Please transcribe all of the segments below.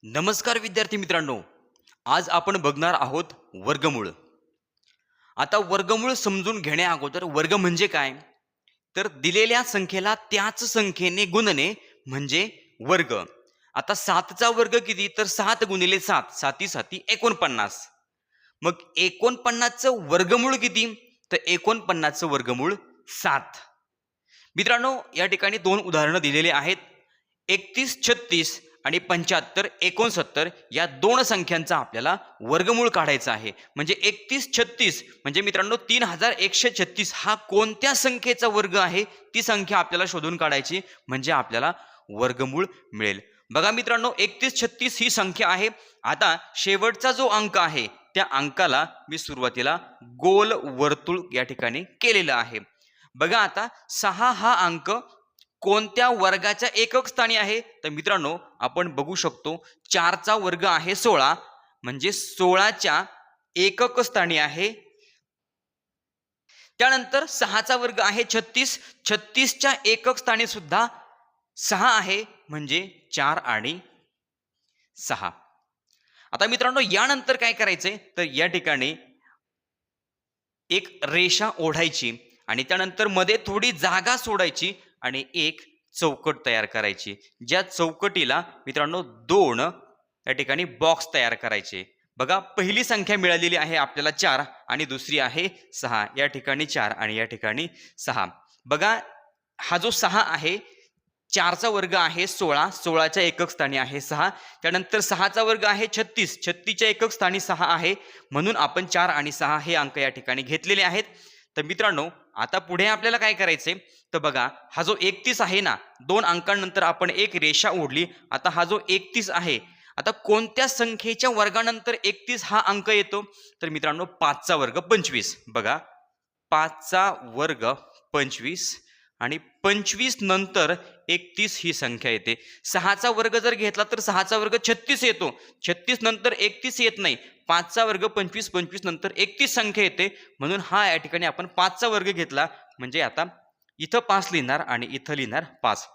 नमस्कार विद्यार्थी मित्रांनो. आज आपण बघणार आहोत वर्गमूळ. आता वर्गमूळ समजून घेण्या अगोदर वर्ग म्हणजे काय, तर दिलेल्या संख्येला त्याच संख्येने गुणणे म्हणजे वर्ग. आता 7चा वर्ग किती, तर 7 गुणिले 7, 7 7 49. मग 49चं वर्गमूळ किती, तर 49चं वर्गमूळ 7. मित्रांनो, या ठिकाणी दोन उदाहरणं दिलेली आहेत. 31 36 आणि 75 69 या दोन संख्यांचा आपल्याला वर्गमूळ काढायचा आहे. म्हणजे 31 36 म्हणजे मित्रांनो 3136 हा कोणत्या संख्येचा वर्ग आहे ती संख्या आपल्याला शोधून काढायची, म्हणजे आपल्याला वर्गमूळ मिळेल. बघा मित्रांनो, 31 36 ही संख्या आहे. आता शेवटचा जो अंक आहे त्या अंकाला मी सुरुवातीला गोल वर्तुळ या ठिकाणी केलेलं आहे. बघा आता 6 हा अंक कोणत्या वर्गाच्या एकक स्थानी आहे, तर मित्रांनो आपण बघू शकतो 4चा वर्ग आहे 16, म्हणजे 16च्या एकक स्थानी आहे. त्यानंतर 6चा वर्ग आहे 36, 36च्या एकक स्थानी सुद्धा 6 आहे, म्हणजे 4 आणि 6. आता मित्रांनो यानंतर काय करायचंय, तर या ठिकाणी एक रेषा ओढायची आणि त्यानंतर मध्ये थोडी जागा सोडायची आणि एक चौकट तयार करायची. ज्या चौकटीला मित्रांनो 2 या ठिकाणी बॉक्स तयार करायचे. बघा, पहिली संख्या मिळालेली आहे आपल्याला 4 आणि दुसरी आहे 6. या ठिकाणी 4 आणि या ठिकाणी 6. बघा, हा जो 6 आहे, 4चा वर्ग आहे 16, 16च्या एकक स्थानी आहे 6. त्यानंतर 6चा वर्ग आहे 36, 36च्या एकक स्थानी 6 आहे. म्हणून आपण 4 आणि 6 हे अंक या ठिकाणी घेतलेले आहेत. तर मित्रांनो आता पुढे आपल्याला काय करायचंय, तर बघा हा जो 31 आहे ना, दोन अंकांनंतर आपण एक रेषा ओढली. आता हा जो 31 आहे, आता कोणत्या संख्येच्या वर्गानंतर 31 हा अंक येतो, तर मित्रांनो 5चा वर्ग 25. बघा, 5चा वर्ग 25 आणि 25 नंतर 31 ही संख्या येते. 6चा वर्ग जर घेतला तर 6चा वर्ग 36 येतो. 36 नंतर 31 येत नाही. 5चा वर्ग 25, 25 नंतर 31 संख्या येते. म्हणून हा या ठिकाणी आपण 5चा वर्ग घेतला, म्हणजे आता इथं 5 लिहिणार आणि इथं लिहिणार 5.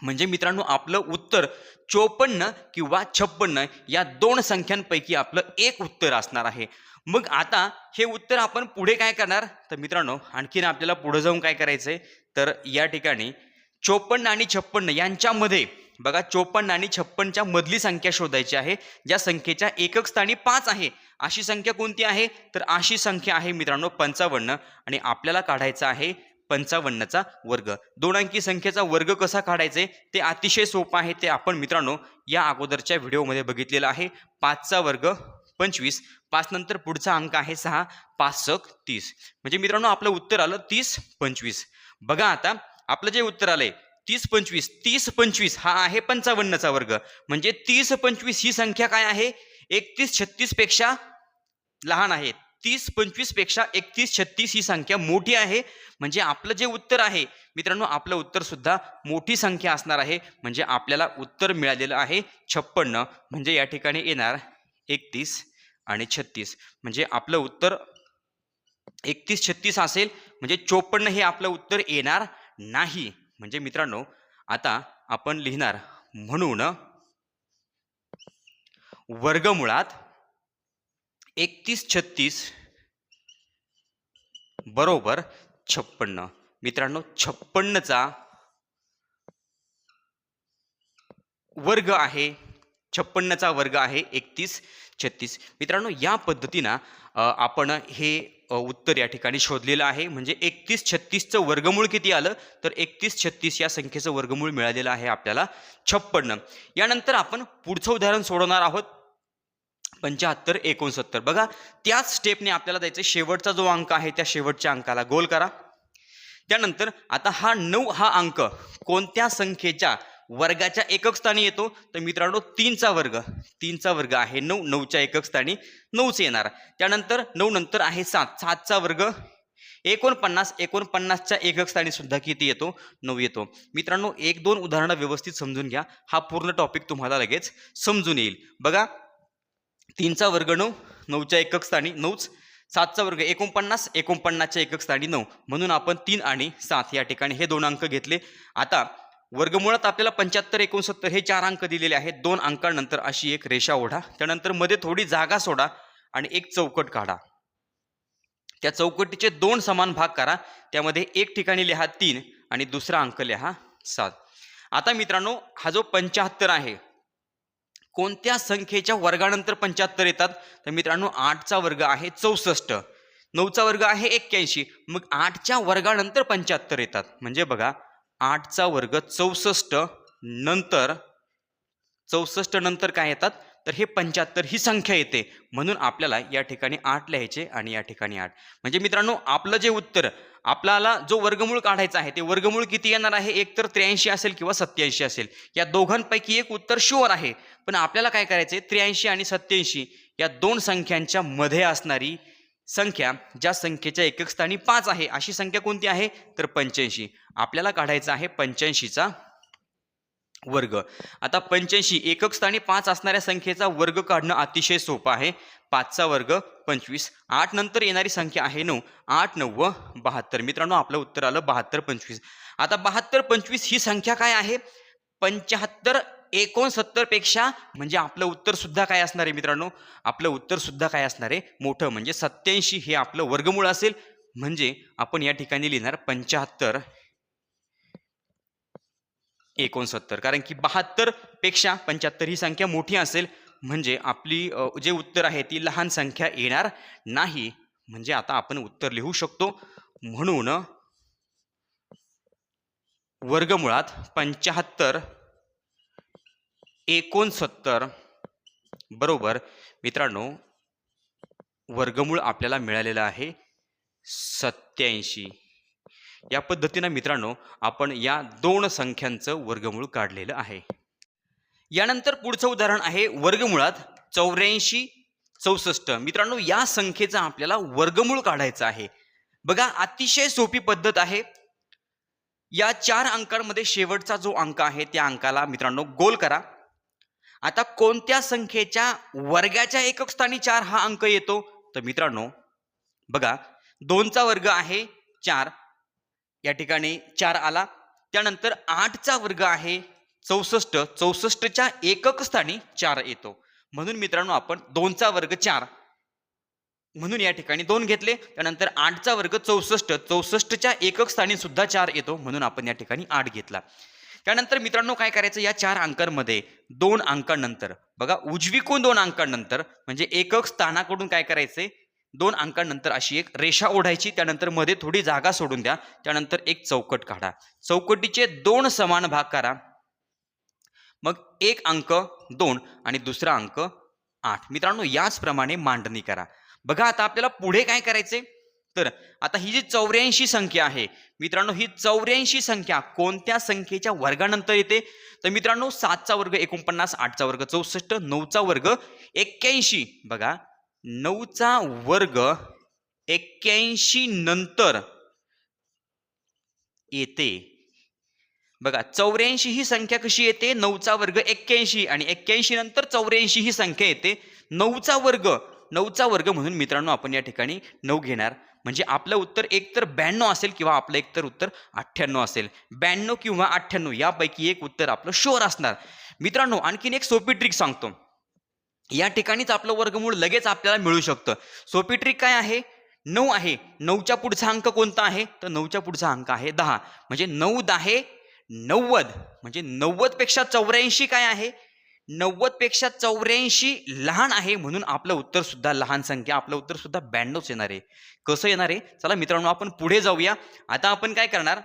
म्हणजे मित्रांनो आपलं उत्तर 54 किंवा 56 या दोन संख्यांपैकी आपलं एक उत्तर असणार आहे. मग आता हे उत्तर आपण पुढे काय करणार, तर मित्रांनो आणखीन आपल्याला पुढे जाऊन काय करायचंय, तर या ठिकाणी 54 आणि 56 यांच्यामध्ये बघा 54 आणि 56च्या मधली संख्या शोधायची आहे, ज्या संख्येच्या एकक स्थानी 5 आहे. अशी संख्या कोणती आहे, तर अशी संख्या आहे मित्रांनो 55 आणि आपल्याला काढायचा आहे 55चा वर्ग. दोन अंकी संख्येचा वर्ग कसा काढायचे ते अतिशय सोपं आहे. ते आपण मित्रांनो या अगोदरच्या व्हिडिओमध्ये बघितलेलं आहे. 5चा वर्ग 25, 5 नंतर पुढचा अंक आहे 6, 5 × 30. म्हणजे मित्रांनो आपलं उत्तर आलं 30 25. बघा आता आपलं जे उत्तर आलंय 30 25, 30 25 हा आहे 55चा वर्ग. म्हणजे 30 25 ही संख्या काय आहे, 31 36 पेक्षा लहान आहे. 30 25 पेक्षा 31 36 ही संख्या मोठी आहे. म्हणजे आपलं जे उत्तर आहे मित्रांनो, आपलं उत्तर सुद्धा मोठी संख्या असणार आहे. म्हणजे आपल्याला उत्तर मिळालेलं आहे 56. म्हणजे या ठिकाणी येणार 31 आणि 36. म्हणजे आपलं उत्तर 31 36 असेल, म्हणजे 54 हे आपलं उत्तर येणार नाही. म्हणजे मित्रांनो आता आपण लिहिणार, म्हणून वर्गमुळात 31 36 बरोबर 56. मित्रांनो 56चा वर्ग आहे, 56चा वर्ग आहे 31 36. मित्रांनो या पद्धतीनं आपण हे उत्तर या ठिकाणी शोधलेलं आहे. म्हणजे 31 36चं वर्गमूळ किती आलं, तर 31 36 या संख्येचं वर्गमूळ मिळालेलं आहे आपल्याला 56. यानंतर आपण पुढचं उदाहरण सोडवणार आहोत 75 69. बघा, त्याच स्टेपने आपल्याला जायचं. शेवटचा जो अंक आहे त्या शेवटच्या अंकाला गोल करा. त्यानंतर आता हा 9 हा अंक कोणत्या संख्येच्या वर्गाच्या एकक स्थानी येतो, तर मित्रांनो 3चा वर्ग. 3चा वर्ग आहे 9, 9च्या एकक स्थानी 9च येणार. त्यानंतर 9 नंतर आहे 7, 7चा वर्ग 49, 49च्या एकक स्थानी सुद्धा किती येतो, 9 येतो. मित्रांनो 1-2 उदाहरणं व्यवस्थित समजून घ्या, हा पूर्ण टॉपिक तुम्हाला लगेच समजून येईल. बघा, 3चा वर्ग 9, 9च्या एकक स्थानी 9च. 7चा वर्ग 49, 49च्या एकक स्थानी 9. म्हणून आपण 3 आणि 7 या ठिकाणी हे दोन अंक घेतले. आता वर्गमुळात आपल्याला 75 69 हे 4 अंक दिलेले आहेत. 2 अंकानंतर अशी एक रेषा ओढा, त्यानंतर मध्ये थोडी जागा सोडा आणि एक चौकट काढा. त्या चौकटीचे 2 समान भाग करा. त्यामध्ये एक ठिकाणी लिहा 3 आणि दुसरा अंक लिहा 7. आता मित्रांनो, हा जो 75 आहे, कोणत्या संख्येच्या वर्गानंतर 75 येतात? तर मित्रांनो, 8चा वर्ग आहे 64, 9चा वर्ग आहे 81. मग 8च्या वर्गानंतर 75 येतात. म्हणजे बघा, 8चा वर्ग 64 नंतर 64 नंतर काय येतात? तर हे 75 ही संख्या येते. म्हणून आपल्याला या ठिकाणी 8 लिहायचे आणि या ठिकाणी 8. म्हणजे मित्रांनो, आपलं जे उत्तर, आपल्याला जो वर्गमूळ काढायचा आहे, ते वर्गमूळ किती येणार आहे? एक तर 83 असेल किंवा 87 असेल. या दोघांपैकी एक उत्तर शुअर आहे. पण आपल्याला काय करायचंय? 83 आणि 87 या 2 संख्यांच्या मध्ये असणारी संख्या, ज्या संख्येच्या एकक स्थानी 5 आहे, अशी संख्या कोणती आहे? तर 85. आपल्याला काढायचा आहे 85चा वर्ग. आता 85 एकक स्थानी 5 असणाऱ्या संख्येचा वर्ग काढणं अतिशय सोपं आहे. 5चा वर्ग 25. 8 नंतर येणारी संख्या आहे 9. 8 9 72. मित्रांनो, आपलं उत्तर आलं 72 25. आता 72 25 ही संख्या काय आहे? 75 69 पेक्षा, म्हणजे आपलं उत्तर सुद्धा काय असणार आहे मित्रांनो? आपलं उत्तर सुद्धा काय असणार आहे? मोठं. म्हणजे 87 हे आपलं वर्गमूळ असेल. म्हणजे आपण या ठिकाणी लिहिणार 75 69. कारण की 72 पेक्षा 75 ही संख्या मोठी असेल. म्हणजे आपली जे उत्तर आहे ती लहान संख्या येणार नाही. म्हणजे आता आपण उत्तर लिहू शकतो. म्हणून वर्गमुळात 75 69 बरोबर मित्रांनो, वर्गमूळ आपल्याला मिळालेलं आहे 87. या पद्धतीने मित्रांनो, आपण या 2 संख्यांचं वर्गमूळ काढलेलं आहे. यानंतर पुढचं उदाहरण आहे वर्गमुळात 84 64. मित्रांनो, या संख्येचा आपल्याला वर्गमूळ काढायचा आहे. बघा, अतिशय सोपी पद्धत आहे. या 4 अंकांमध्ये शेवटचा जो अंक आहे त्या अंकाला मित्रांनो गोल करा. आता कोणत्या संख्येच्या वर्गाच्या एकक स्थानी 4 हा अंक येतो? तर मित्रांनो बघा, 2चा वर्ग आहे 4, या ठिकाणी 4 आला. त्यानंतर 8चा वर्ग आहे 64, 64च्या एकक स्थानी 4 येतो. म्हणून मित्रांनो, आपण 2चा वर्ग 4 म्हणून या ठिकाणी 2 घेतले. त्यानंतर 8चा वर्ग 64, 64च्या एकक स्थानी सुद्धा 4 येतो. म्हणून आपण या ठिकाणी 8 घेतला. त्यानंतर मित्रांनो काय करायचं? या 4 अंकांमध्ये 2 अंकांनंतर बघा, उजवीकडून 2 अंकांनंतर म्हणजे एकक स्थानाकडून काय करायचंय? 2 अंकांनंतर अशी एक रेषा ओढायची. त्यानंतर मध्ये थोडी जागा सोडून द्या. त्यानंतर एक चौकट काढा. चौकटीचे 2 समान भाग करा. मग एक अंक 2 आणि दुसरा अंक 8. मित्रांनो, याचप्रमाणे मांडणी करा. बघा, आता आपल्याला पुढे काय करायचंय? तर आता ही जी 84 संख्या आहे मित्रांनो, ही 84 संख्या कोणत्या संख्येच्या वर्गानंतर येते? तर मित्रांनो, 7चा वर्ग 49, 8चा वर्ग 64, 9चा वर्ग 81. बघा, 9चा वर्ग 81 नंतर येते. बघा, 84 ही संख्या कशी येते? 9चा वर्ग 81 आणि 81 नंतर 84 ही संख्या येते. 9चा वर्ग म्हणून मित्रांनो आपण या ठिकाणी 9 घेणार. म्हणजे आपलं उत्तर एकतर 92 असेल किंवा आपलं एकतर उत्तर 98 असेल. 92 किंवा 98 यापैकी एक उत्तर आपलं शुअर असणार. मित्रांनो, आणखीन एक सोपी ट्रिक सांगतो. या ठिकाणीच आपलं वर्गमूळ लगेच आपल्याला मिळू शकतं. सोपी ट्रिक काय आहे? 9 आहे. 9च्या पुढचा अंक कोणता आहे? तर 9च्या पुढचा अंक आहे 10. म्हणजे 9 10 90. म्हणजे 90 पेक्षा 84 काय आहे? 90 पेक्षा 84 लहान आहे. म्हणून आपलं उत्तर सुद्धा लहान संख्या, आपलं उत्तर सुद्धा 92च येणार आहे. कसं येणार आहे? चला मित्रांनो, आपण पुढे जाऊया. आता आपण काय करणार?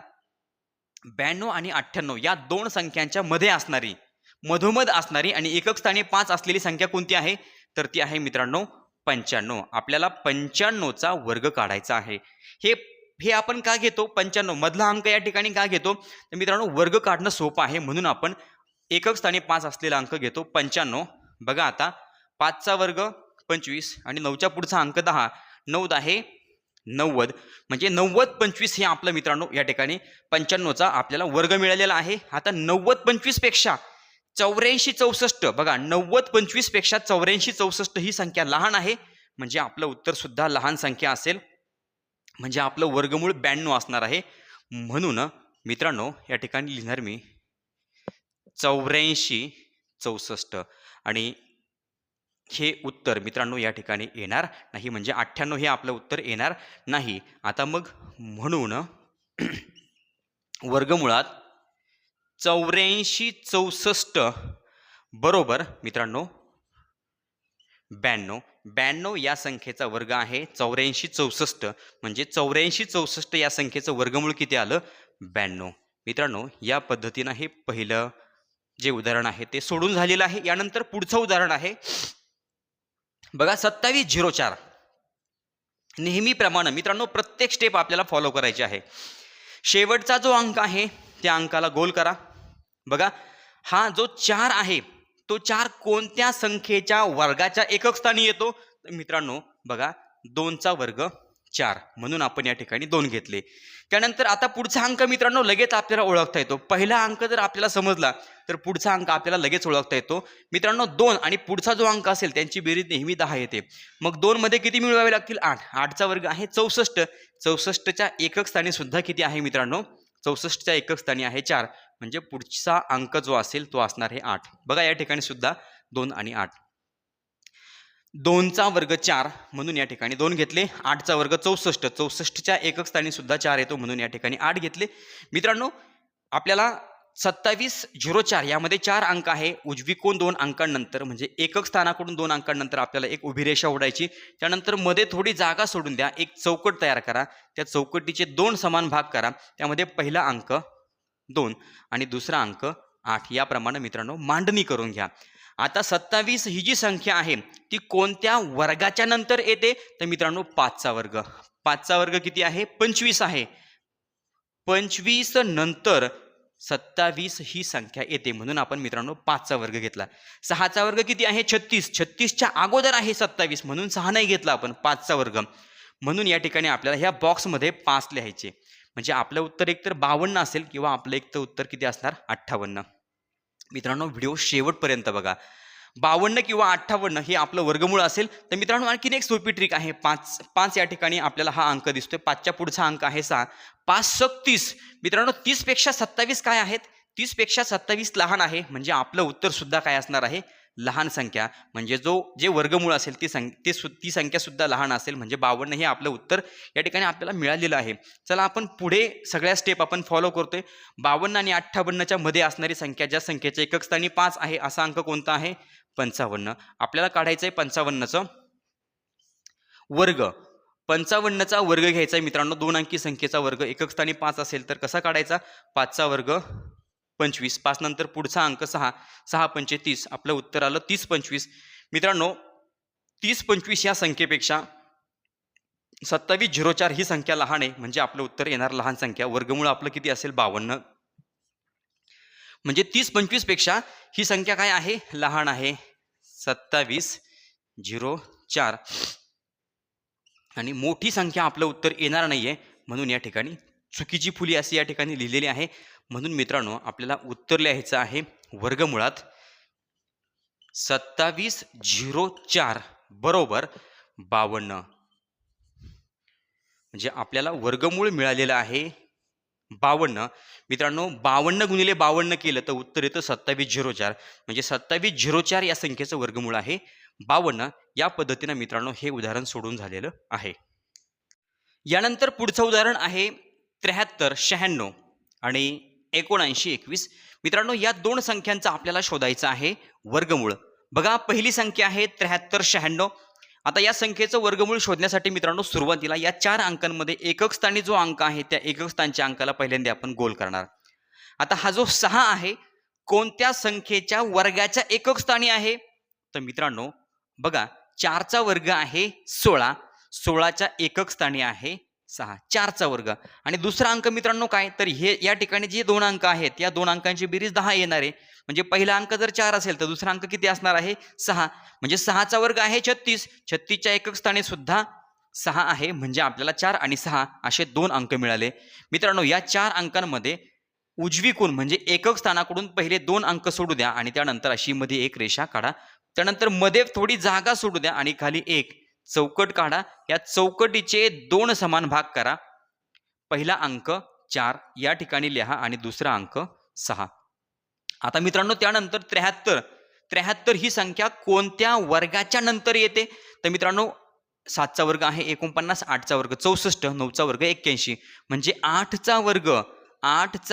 92 आणि 98 या 2 संख्यांच्या मध्ये असणारी, मधोमध असणारी आणि एकक स्थानी 5 असलेली संख्या कोणती आहे? तर ती आहे मित्रांनो 95. आपल्याला 95चा वर्ग काढायचा आहे. हे आपण का घेतो? 95 मधला अंक या ठिकाणी का घेतो? तर मित्रांनो, वर्ग काढणं सोपं आहे म्हणून आपण एकक स्थानी 5 असलेला अंक घेतो 95. बघा, आता 5चा वर्ग 25 आणि 9च्या पुढचा अंक 10. 9 10 90. म्हणजे 90 25 हे आपलं मित्रांनो या ठिकाणी 95चा आपल्याला वर्ग मिळालेला आहे. आता 90 25 पेक्षा 84 64. बघा, 90 25 पेक्षा 84 64 ही संख्या लहान आहे. म्हणजे आपलं उत्तर सुद्धा लहान संख्या असेल. म्हणजे आपलं वर्गमूळ 92 असणार आहे. म्हणून मित्रांनो या ठिकाणी लिहिणार मी 84 64 आणि हे उत्तर मित्रांनो या ठिकाणी येणार नाही, म्हणजे 98 हे आपलं उत्तर येणार नाही. आता मग म्हणून वर्गमुळात 84 64 बरोबर मित्रांनो 92. 92 या संख्येचा वर्ग आहे 84 64, म्हणजे 84 64 या संख्येचं वर्गमूळ किती आलं? 92. मित्रांनो या पद्धतीनं हे पहिलं जे उदाहरण आहे ते सोडून झालेलं आहे. यानंतर पुढचं उदाहरण आहे बघा 2704. नेहमीप्रमाणे मित्रांनो प्रत्येक स्टेप आपल्याला फॉलो करायची आहे. शेवटचा जो अंक आहे त्या अंकाला गोल करा. बघा हा जो 4 आहे तो 4 कोणत्या संख्येच्या वर्गाच्या एकक स्थानी येतो? तर मित्रांनो बघा 2चा वर्ग 4, म्हणून आपण या ठिकाणी 2 घेतले. त्यानंतर आता पुढचा अंक मित्रांनो लगेच आपल्याला ओळखता येतो. पहिला अंक जर आपल्याला समजला तर पुढचा अंक आपल्याला लगेच ओळखता येतो. मित्रांनो 2 आणि पुढचा जो अंक असेल त्यांची बेरीज नेहमी 10 येते. मग 2 मध्ये किती मिळवावे लागतील? 8. 8चा वर्ग आहे 64. 64च्या एकक स्थानी सुद्धा किती आहे मित्रांनो? 64च्या एकक स्थानी आहे 4, म्हणजे पुढचा अंक जो असेल तो असणार आहे 8. बघा या ठिकाणी सुद्धा 2 आणि 8. 2चा वर्ग 4 म्हणून या ठिकाणी 2 घेतले. 8चा वर्ग 64. 64च्या एकक स्थानी सुद्धा 4 येतो म्हणून या ठिकाणी 8 घेतले. मित्रांनो आपल्याला 2704 यामध्ये 4 अंक आहे. उजवीकडून 2 अंकांनंतर म्हणजे एकक स्थानाकडून 2 अंकांनंतर आपल्याला एक उभी रेषा ओढायची. त्यानंतर मध्ये थोडी जागा सोडून द्या. एक चौकट तयार करा. त्या चौकटीचे 2 समान भाग करा. त्यामध्ये पहिला अंक 2 आणि दुसरा अंक 8 याप्रमाणे मित्रांनो मांडणी करून घ्या. आता 27 ही जी संख्या आहे ती कोणत्या वर्गाच्या नंतर येते? तर मित्रांनो 5चा वर्ग. 5चा वर्ग किती आहे? 25 आहे. 25 नंतर 27 ही संख्या येते म्हणून आपण मित्रांनो 5चा वर्ग घेतला. 6चा वर्ग किती आहे? 36. 36च्या अगोदर आहे 27 म्हणून 6 नाही घेतला आपण, 5चा वर्ग. म्हणून या ठिकाणी आपल्याला ह्या बॉक्समध्ये 5 लिहायचे. म्हणजे आपलं उत्तर एकतर 52 असेल किंवा आपलं एकतर उत्तर किती असणार? 58. मित्रांनो व्हिडिओ शेवटपर्यंत बघा. 52 किंवा 58 हे आपलं वर्गमूळ असेल तर मित्रांनो आणखीन एक सोपी ट्रिक आहे. 5 या ठिकाणी आपल्याला हा अंक दिसतोय. 5च्या पुढचा अंक आहे 6. 5 × 30. मित्रांनो 30 पेक्षा 27 काय आहेत? 30 पेक्षा 27 लहान आहे, म्हणजे आपलं उत्तर सुद्धा काय असणार आहे? लहान संख्या. म्हणजे जे वर्गमूळ असेल ती संख्या सुद्धा लहान असेल, म्हणजे 52 हे आपलं उत्तर या ठिकाणी आपल्याला मिळालेलं आहे. चला आपण पुढे सगळ्या स्टेप आपण फॉलो करतोय. 52 आणि 58च्या मध्ये असणारी संख्या, ज्या संख्येच्या एकक स्थानी 5 आहे असा अंक कोणता आहे? 55. आपल्याला काढायचं आहे 55चं वर्ग. 55चा वर्ग घ्यायचा आहे मित्रांनो. 2 अंकी संख्येचा वर्ग एकक स्थानी 5 असेल तर कसा काढायचा? 5चा वर्ग 25. 5 नंतर पुढचा अंक 6. 6 × 5 = 30. आपलं उत्तर आलं 30 × 25. मित्रांनो 30 × 25 या संख्येपेक्षा 2704 ही संख्या लहान आहे, म्हणजे आपलं उत्तर येणार लहान संख्या. वर्गमूळ आपलं किती असेल? 52. म्हणजे 30 × 25 पेक्षा ही संख्या काय आहे? लहान आहे. 2704. आणि मोठी संख्या आपलं उत्तर येणार नाहीये, म्हणून या ठिकाणी चुकीची फुली अशी या ठिकाणी लिहिलेली आहे. म्हणून मित्रांनो आपल्याला उत्तर लिहायचं आहे वर्गमुळात 2704 बरोबर 52. म्हणजे आपल्याला वर्गमूळ मिळालेलं आहे 52. मित्रांनो 52 × 52 केलं तर उत्तर येतं 2704. म्हणजे 2704 या संख्येचं वर्गमूळ आहे 52. या पद्धतीने मित्रांनो हे उदाहरण सोडून झालेलं आहे. यानंतर पुढचं उदाहरण आहे 73 96 आणि 79 21. मित्रांनो या 2 संख्यांचा आपल्याला शोधायचं आहे वर्गमूळ. बघा पहिली संख्या आहे 73 96. आता या संख्येचं वर्गमूळ शोधण्यासाठी मित्रांनो सुरुवातीला या 4 अंकांमध्ये एकक स्थानी जो अंक आहे त्या एकक स्थानच्या अंकाला पहिल्यांदा आपण गोल करणार. आता हा जो 6 आहे कोणत्या संख्येच्या वर्गाच्या एकक स्थानी आहे? तर मित्रांनो बघा 4चा वर्ग आहे 16. 16च्या एकक स्थानी आहे 6. 4चा वर्ग. आणि दुसरा अंक मित्रांनो काय? तर हे या ठिकाणी जे 2 अंक आहेत या 2 अंकांची बेरीज 10 येणार आहे. म्हणजे पहिला अंक जर 4 असेल तर दुसरा अंक किती असणार आहे? 6. म्हणजे 6चा वर्ग आहे 36. 36च्या एकक स्थानी सुद्धा 6 आहे, म्हणजे आपल्याला 4 आणि 6 असे 2 अंक मिळाले. मित्रांनो या 4 अंकांमध्ये उजवीकडून म्हणजे एकक स्थानाकडून पहिले 2 अंक सोडू द्या आणि त्यानंतर अशी मध्ये एक रेषा काढा. त्यानंतर मध्ये थोडी जागा सोडू द्या आणि खाली एक चौकट काढा. या चौकटीचे 2 समान भाग करा. पहिला अंक 4 या ठिकाणी लिहा आणि दुसरा अंक 6. आता मित्रांनो त्यानंतर 73 ही संख्या कोणत्या वर्गाच्या नंतर येते? तर मित्रांनो 7चा वर्ग आहे 49, 8चा वर्ग 64, 9चा वर्ग 81, म्हणजे 8चा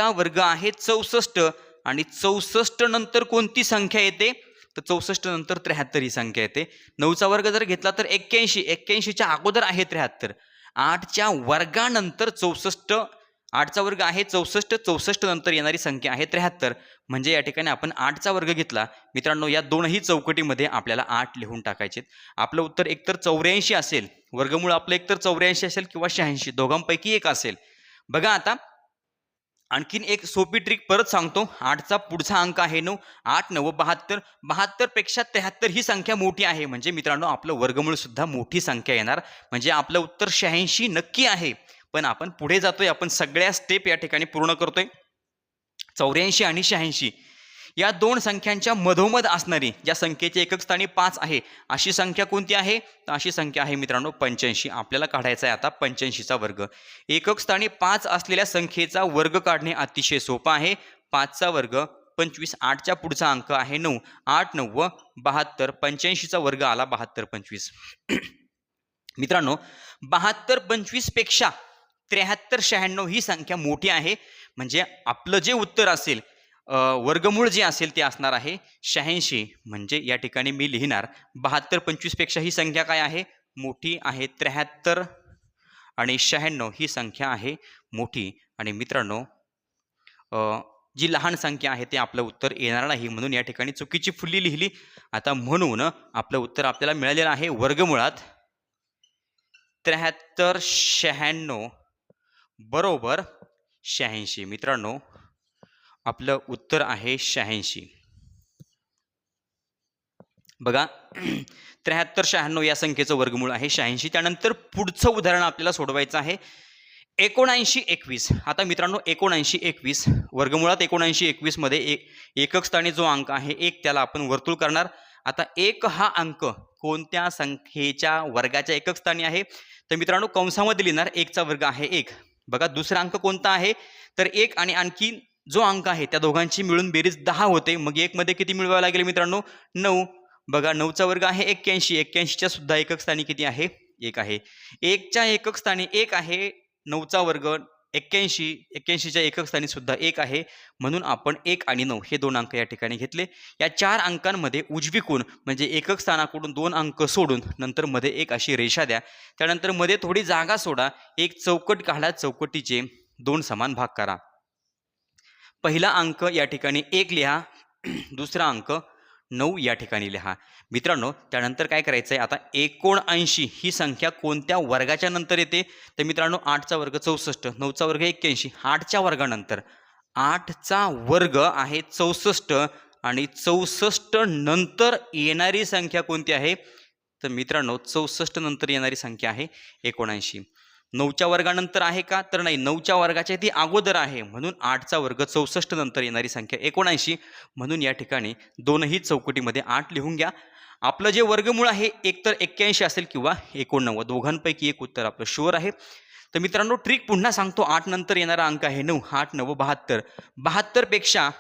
वर्ग आहे 64 आणि 64 नंतर कोणती संख्या येते? तर 64 नंतर 73 ही संख्या येते. 9चा वर्ग जर घेतला तर 81, 81च्या अगोदर आहे 73, 8च्या वर्गानंतर 64, 8चा वर्ग आहे 64, 64 नंतर येणारी संख्या आहे 73, म्हणजे या ठिकाणी आपण 8चा वर्ग घेतला. मित्रांनो या दोनही चौकटीमध्ये आपल्याला 8 लिहून टाकायचे. आपलं उत्तर एकतर 84 असेल, वर्गमूळ आपलं एकतर 84 असेल किंवा 86, दोघांपैकी एक असेल. बघा आता आणखीन एक सोपी ट्रिक परत सांगतो. 8चा पुढचा अंक आहे 9, 8 9 72, 72 पेक्षा 73 ही संख्या मोठी आहे, म्हणजे मित्रांनो आपलं वर्गमूळ सुद्धा मोठी संख्या येणार, म्हणजे आपलं उत्तर 86 नक्की आहे. पण आपण पुढे जातोय, आपण सगळ्या स्टेप या ठिकाणी पूर्ण करतोय. 84 आणि 86 या दोन संख्यांच्या मधोमध असणारी ज्या संख्येचे एकक स्थानी 5 आहे अशी संख्या कोणती आहे? तर अशी संख्या आहे मित्रांनो 85. आपल्याला काढायचा आहे आता 85चा वर्ग. एकक स्थानी 5 असलेल्या संख्येचा वर्ग काढणे अतिशय सोपं आहे. 5चा वर्ग 25, 8च्या पुढचा अंक आहे 9, 8 9 72, 85चा वर्ग आला 72 25. मित्रांनो 72 25 पेक्षा 73 96 ही संख्या मोठी आहे, म्हणजे आपलं जे उत्तर असेल वर्गमूळ जे असेल ते असणार आहे 86. म्हणजे या ठिकाणी मी लिहिणार 72 25 पेक्षा ही संख्या काय आहे? मोठी आहे. 73 आणि 96 ही संख्या आहे मोठी. आणि मित्रांनो जी लहान संख्या आहे ते आपलं उत्तर येणार नाही, म्हणून या ठिकाणी चुकीची फुली लिहिली. आता म्हणून आपलं उत्तर आपल्याला मिळालेलं आहे वर्गमुळात 73 96 बरोबर 86. मित्रांनो आपलं उत्तर आहे 86. बघा 73 96 या संख्येचं वर्गमूळ आहे 86. त्यानंतर पुढचं उदाहरण आपल्याला सोडवायचं आहे 79 21. आता मित्रांनो 79 21 वर्गमुळात 79 21 मध्ये एकक स्थानी जो अंक आहे 1 त्याला आपण वर्तुळ करणार. आता 1 हा अंक कोणत्या संख्येच्या वर्गाच्या एकक स्थानी आहे? तर मित्रांनो कंसामध्ये लिहिणार 1चा वर्ग आहे 1. बघा दुसरा अंक कोणता आहे? तर 1 आणि आणखी जो अंक आहे त्या दोघांची मिळून बेरीज 10 होते. मग 1 मध्ये किती मिळवावं लागेल मित्रांनो? 9. बघा 9चा वर्ग आहे 81, 81च्या सुद्धा एकक स्थानी किती आहे? 1 आहे. 1च्या एकक स्थानी 1 आहे, 9चा वर्ग 81, 81च्या एकक स्थानी सुद्धा 1 आहे, म्हणून आपण 1 आणि 9 हे दोन अंक या ठिकाणी घेतले. या 4 अंकांमध्ये उजवीकडून म्हणजे एकक स्थानाकडून 2 अंक सोडून नंतर मध्ये एक अशी रेषा द्या. त्यानंतर मध्ये थोडी जागा सोडा, एक चौकट काढा, चौकटीचे 2 समान भाग करा. पहिला अंक या ठिकाणी 1 लिहा, दुसरा अंक 9 या ठिकाणी लिहा. मित्रांनो त्यानंतर काय करायचं आहे? आता 79 ही संख्या कोणत्या वर्गाच्या नंतर येते? तर मित्रांनो 8चा वर्ग 64, 9चा वर्ग 81, 8च्या वर्गानंतर 8चा वर्ग आहे 64 आणि 64 नंतर येणारी संख्या कोणती आहे? तर मित्रांनो 64 नंतर येणारी संख्या आहे 79. 9च्या वर्गानंतर आहे का? तर नाही, 9च्या वर्गाच्या ती अगोदर आहे, म्हणून 8चा वर्ग 64 नंतर येणारी संख्या 79. म्हणून या ठिकाणी दोनही चौकटीमध्ये 8 लिहून घ्या. आपलं जे वर्गमूळ आहे एकतर 81 असेल किंवा 89, दोघांपैकी एक उत्तर आपलं शुअर आहे. तर मित्रांनो ट्रिक पुन्हा सांगतो. 8 नंतर येणारा अंक आहे 9, 8 9 72, 72 पेक्षा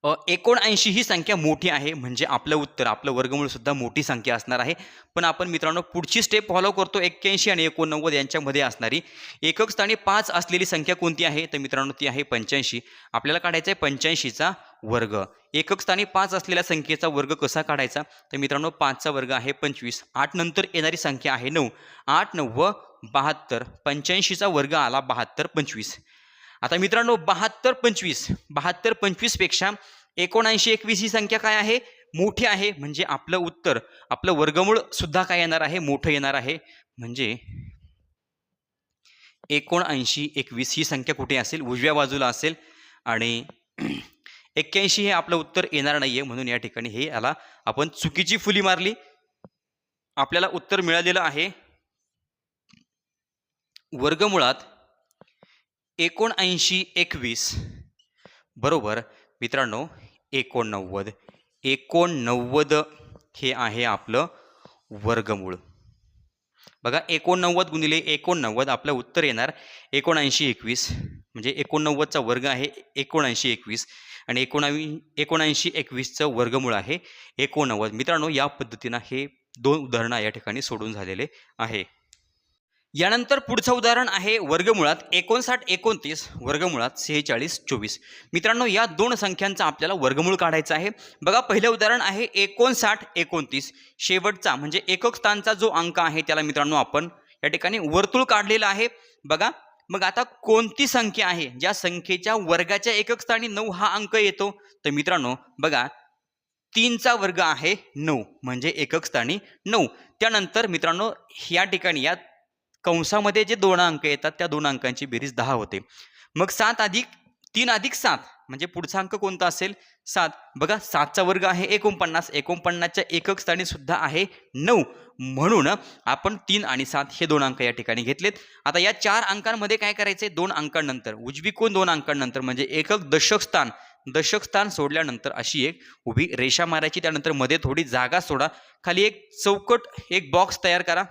79 ही संख्या मोठी आहे, म्हणजे आपलं उत्तर आपलं वर्गमूळ सुद्धा मोठी संख्या असणार आहे. पण आपण मित्रांनो पुढची स्टेप फॉलो करतो. 81 आणि 89 यांच्यामध्ये असणारी एकक स्थानी 5 असलेली संख्या कोणती आहे? तर मित्रांनो ती आहे 85. आपल्याला काढायचा आहे 85चा वर्ग. एकक स्थानी 5 असलेल्या संख्येचा वर्ग कसा काढायचा? तर मित्रांनो 5चा वर्ग आहे 25, 8 नंतर येणारी संख्या आहे 9, 8 9 72, 85चा वर्ग आला 72 25. आता मित्रांनो 72 25 पेक्षा 79 21 ही संख्या काय आहे? मोठी आहे, म्हणजे आपलं उत्तर आपलं वर्गमूळ सुद्धा काय येणार आहे? मोठं येणार आहे. म्हणजे 79 21 ही संख्या कुठे असेल? उजव्या बाजूला असेल. आणि 81 हे आपलं उत्तर येणार नाहीये, म्हणून या ठिकाणी हे याला आपण चुकीची फुली मारली. आपल्याला उत्तर मिळालेलं आहे वर्गमुळात 79 21 बरोबर मित्रांनो 89. 89 हे आहे आपलं वर्गमूळ. बघा 89 गुणिले 89 आपलं उत्तर येणार 79 21 म्हणजे 89चा वर्ग आहे 7921 आणि 7921चं वर्गमूळ आहे 89. मित्रांनो, या पद्धतीनं हे 2 उदाहरणं या ठिकाणी सोडून झालेले आहे. यानंतर पुढचं उदाहरण आहे वर्गमुळात 59 वर्गमुळात 46 मित्रांनो, या दोन संख्यांचा आपल्याला वर्गमूळ काढायचा आहे. बघा, पहिलं उदाहरण आहे 59 शेवटचा म्हणजे एकक स्थानचा जो अंक आहे त्याला मित्रांनो आपण या ठिकाणी वर्तुळ काढलेलं आहे. बघा, मग आता कोणती संख्या आहे ज्या संख्येच्या वर्गाच्या एकक स्थानी 9 हा अंक येतो? तर मित्रांनो बघा, 3चा वर्ग आहे 9 म्हणजे एकक स्थानी 9. त्यानंतर मित्रांनो या ठिकाणी या कंसामध्ये जे 2 अंक येतात त्या 2 अंकांची बेरीज 10 होते. मग 7 अधिक 3 अधिक 7 म्हणजे पुढचा अंक कोणता असेल? 7. बघा, 7चा वर्ग आहे 49. 49च्या एकक स्थानी सुद्धा आहे 9. म्हणून आपण 3 आणि 7 हे 2 अंक या ठिकाणी घेतलेत. आता या 4 अंकांमध्ये काय करायचे? 2 अंकांनंतर उजवीकडून 2 अंकांनंतर म्हणजे एकक दशक स्थान सोडल्यानंतर अशी एक उभी रेषा मारायची. त्यानंतर मध्ये थोडी जागा सोडा, खाली एक चौकट एक बॉक्स तयार करा.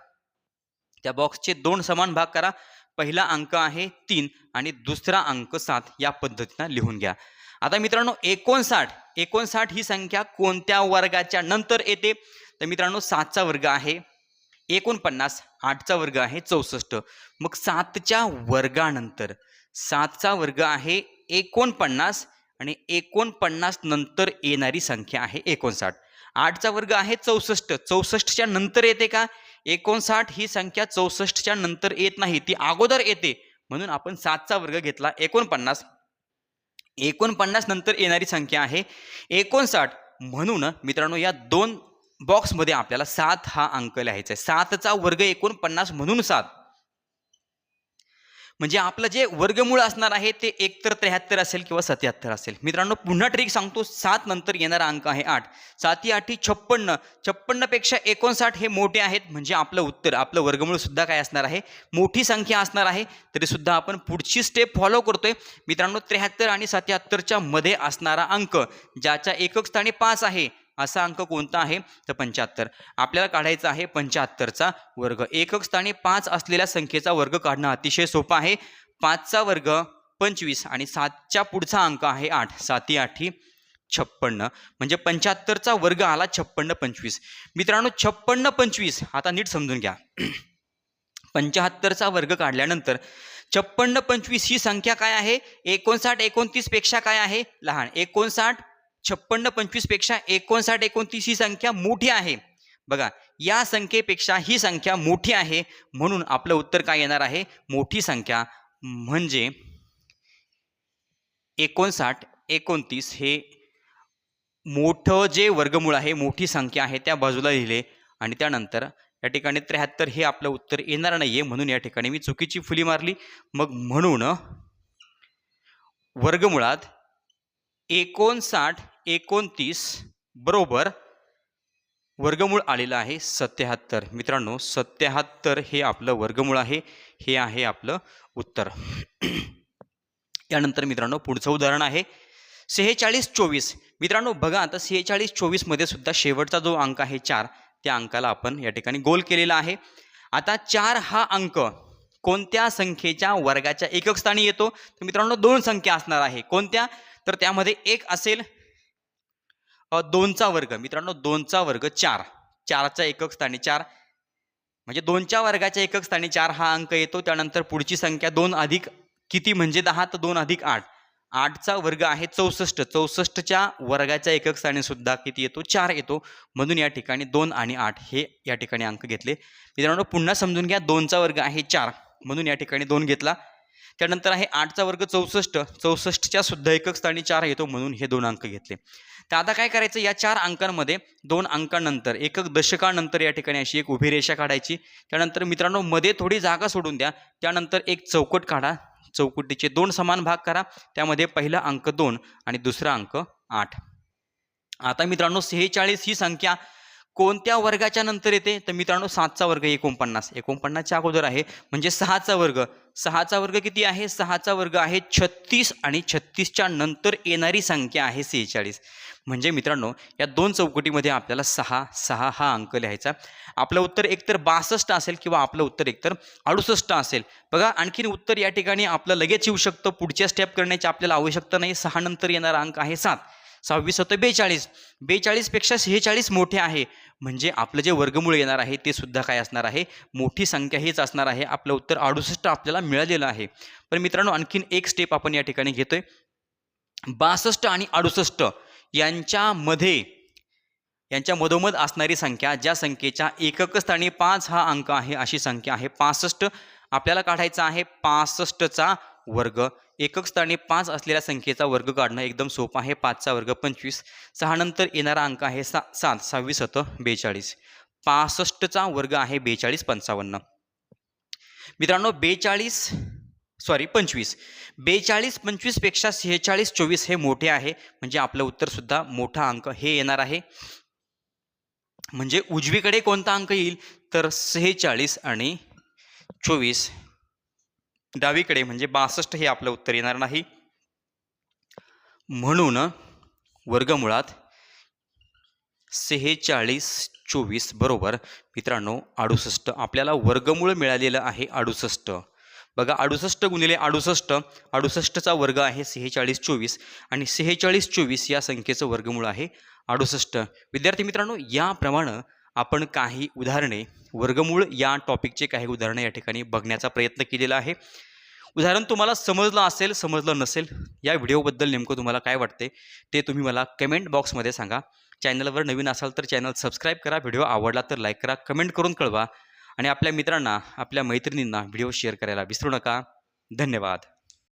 त्या बॉक्सचे 2 समान भाग करा. पहिला अंक आहे 3 आणि दुसरा अंक 7 या पद्धतीने लिहून घ्या. आता मित्रांनो 59 ही संख्या कोणत्या वर्गाच्या नंतर येते? तर मित्रांनो 7चा वर्ग आहे 49, 8चा वर्ग आहे 64. मग 7च्या वर्गानंतर 7चा वर्ग आहे 49 आणि 49 नंतर येणारी संख्या आहे 59. 8चा वर्ग आहे 64. 64च्या नंतर येते का? 59 ही संख्या 64च्या नंतर येत नाही, ती अगोदर येते. म्हणून आपण 7चा वर्ग घेतला 49. 49 नंतर येणारी संख्या आहे 59. म्हणून मित्रांनो या 2 बॉक्समध्ये आपल्याला 7 हा अंक लिहायचा आहे. 7चा वर्ग 49 म्हणून 7. म्हणजे आपलं जे वर्गमूळ असणार आहे ते एकतर 73 असेल किंवा 77 असेल. मित्रांनो पुन्हा ट्रिक सांगतो. 7 नंतर येणारा अंक आहे 8. 7 8 56. 56 पेक्षा 59 हे मोठे आहेत म्हणजे आपलं उत्तर, आपलं वर्गमूळ सुद्धा काय असणार आहे? मोठी संख्या असणार आहे. तरी सुद्धा आपण पुढची स्टेप फॉलो करतोय. मित्रांनो 73 आणि 77च्या मध्ये असणारा अंक ज्याच्या एकक स्थानी 5 आहे असा अंक कोणता आहे? तर 75. आपल्याला काढायचा आहे 75चा वर्ग. एकक स्थानी 5 असलेल्या संख्येचा वर्ग काढणं अतिशय सोपं आहे. 5चा वर्ग 25 आणि 7च्या पुढचा अंक आहे 8. 7 8 56 म्हणजे 75चा वर्ग आला 56 25. मित्रांनो 56 25 आता नीट समजून घ्या. 75चा वर्ग काढल्यानंतर 56 25 ही संख्या काय आहे? 59 29 पेक्षा काय आहे? लहान. 56 25 पेक्षा 59 29 ही संख्या मोठी आहे. बघा, या संख्येपेक्षा ही संख्या मोठी आहे म्हणून आपलं उत्तर काय येणार आहे? मोठी संख्या म्हणजे 59 29 हे मोठं जे वर्गमूळ आहे, मोठी संख्या आहे त्या बाजूला लिहिले आणि त्यानंतर या ठिकाणी 73 हे आपलं उत्तर येणार नाहीये म्हणून या ठिकाणी मी चुकीची फुली मारली. मग म्हणून वर्गमुळात 59 29 बरोबर वर्गमूळ आलेलं आहे 77. मित्रांनो 77 हे आपलं वर्गमूळ आहे. हे आहे आपलं उत्तर. यानंतर मित्रांनो पुढचं उदाहरण आहे 46 24. मित्रांनो बघा, आता 46 24 मध्ये सुद्धा शेवटचा जो अंक आहे 4 त्या अंकाला आपण या ठिकाणी गोल केलेला आहे. आता 4 हा अंक कोणत्या संख्येच्या वर्गाच्या एकक स्थानी येतो? तर मित्रांनो 2 संख्या असणार आहे. कोणत्या? तर त्यामध्ये एक असेल 2चा वर्ग. मित्रांनो 2चा वर्ग 4. 4च्या एकक स्थानी 4 म्हणजे 2च्या वर्गाच्या एकक स्थानी 4 हा अंक येतो. त्यानंतर पुढची संख्या 2 अधिक किती म्हणजे 10 तर 2 अधिक 8. 8चा वर्ग आहे 64. 64च्या वर्गाच्या एकक स्थानी सुद्धा किती येतो? 4 येतो. म्हणून या ठिकाणी 2 आणि 8 हे या ठिकाणी अंक घेतले. मित्रांनो पुन्हा समजून घ्या. 2चा वर्ग आहे 4 म्हणून या ठिकाणी 2 घेतला. त्यानंतर आहे 8चा वर्ग 64. 64च्या सुद्धा एकक स्थानी 4 येतो म्हणून हे 2 अंक घेतले. तर आता काय करायचं? या 4 अंकांमध्ये 2 अंकांनंतर एकक दशकानंतर या ठिकाणी अशी एक उभी रेषा काढायची. त्यानंतर मित्रांनो मध्ये थोडी जागा सोडून द्या. त्यानंतर एक चौकट काढा. चौकटीचे 2 समान भाग करा. त्यामध्ये पहिला अंक 2 आणि दुसरा अंक 8. आता मित्रांनो 46 ही संख्या कोणत्या वर्गाच्या नंतर येते तर मित्रांनो 7चा वर्ग 49. 49च्या अगोदर आहे म्हणजे 6चा वर्ग. 6चा वर्ग किती आहे? 6चा वर्ग आहे 36 आणि 36च्या नंतर येणारी संख्या आहे 46. म्हणजे मित्रांनो या दोन चौकटीमध्ये आपल्याला 6 हा अंक लिहायचा. आपलं उत्तर एकतर 62 असेल किंवा आपलं उत्तर एकतर 68 असेल. बघा आणखीन उत्तर या ठिकाणी आपलं लगेच येऊ शकतं. पुढच्या स्टेप करण्याची आपल्याला आवश्यकता नाही. 6 नंतर येणारा अंक आहे 7. 26 होतं 42. 42 पेक्षा 46 मोठे आहे म्हणजे आपलं जे वर्गमूळ येणार आहे ते सुद्धा काय असणार आहे? मोठी संख्या हीच असणार आहे. आपलं उत्तर 68 आपल्याला मिळालेलं आहे. पण मित्रांनो आणखीन एक स्टेप आपण या ठिकाणी घेतोय. 62 आणि 68 यांच्या मधोमध असणारी संख्या, ज्या संख्येच्या एकक स्थानी 5 हा अंक आहे अशी संख्या आहे 65. आपल्याला काढायचा आहे 65चा वर्ग. एकक स्थानी 5 असलेल्या संख्येचा वर्ग काढणं एकदम सोपं आहे. 5चा वर्ग 25. 6 नंतर येणारा अंक आहे 7. 26 होतं 42. 65चा वर्ग आहे 42 55. मित्रांनो 25 42 पेक्षा 46 24 हे मोठे आहे म्हणजे आपलं उत्तर सुद्धा मोठा अंक हे येणार आहे. म्हणजे उजवीकडे कोणता अंक येईल तर 46 आणि 24. डावीकडे म्हणजे 62 हे आपलं उत्तर येणार नाही. म्हणून वर्गमुळात 46 24 बरोबर मित्रांनो 68. आपल्याला वर्गमूळ मिळालेलं आहे 68. बघा 68 गुणिले 68. 68चा वर्ग आहे 46 24 आणि 46 24 या संख्येचं वर्गमूळ आहे 68. विद्यार्थी मित्रांनो याप्रमाणे आपण काही उदाहरणे वर्गमूळ या टॉपिकचे काही उदाहरणे या ठिकाणी बघण्याचा प्रयत्न केलेला आहे. उदाहरण तुम्हाला समजलं असेल, समजलं नसेल, या व्हिडिओबद्दल नेमकं तुम्हाला काय वाटते ते तुम्ही मला कमेंट बॉक्समध्ये सांगा. चॅनलवर नवीन असाल तर चॅनल सबस्क्राईब करा. व्हिडिओ आवडला तर लाईक करा, कमेंट करून कळवा आणि आपल्या मित्रांना, आपल्या मैत्रिणींना व्हिडिओ शेअर करायला विसरू नका. धन्यवाद.